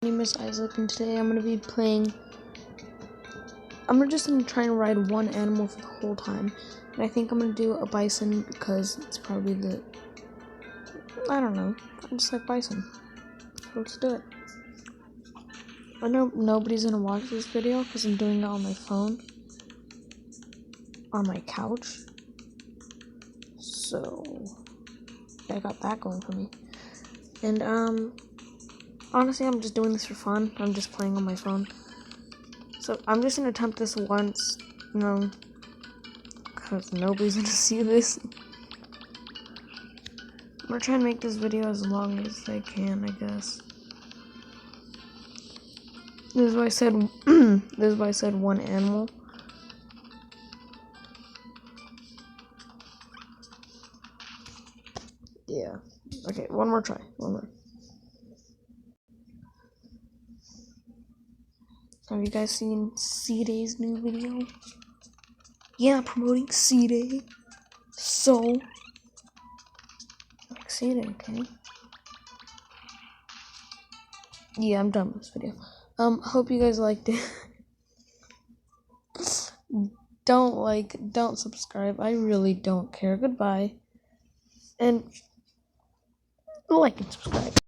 My name is Isaac, and today I'm going to be playing. just going to try and ride one animal for the whole time. And I think I'm going to do a bison because it's probably I don't know. I just like bison. So let's do it. I know nobody's going to watch this video because I'm doing it on my phone. On my couch. So, I got that going for me. And, honestly, I'm just doing this for fun. I'm just playing on my phone. So I'm just gonna attempt this once, because nobody's gonna see this. I'm gonna try and make this video as long as I can, I guess. This is why I said, this is why I said one animal. Yeah. Okay, one more try. One more. Have you guys seen C-Day's new video? Yeah, promoting C-Day. So, like C-Day, okay? Yeah, I'm done with this video. Hope you guys liked it. Don't subscribe. I really don't care. Goodbye. And like and subscribe.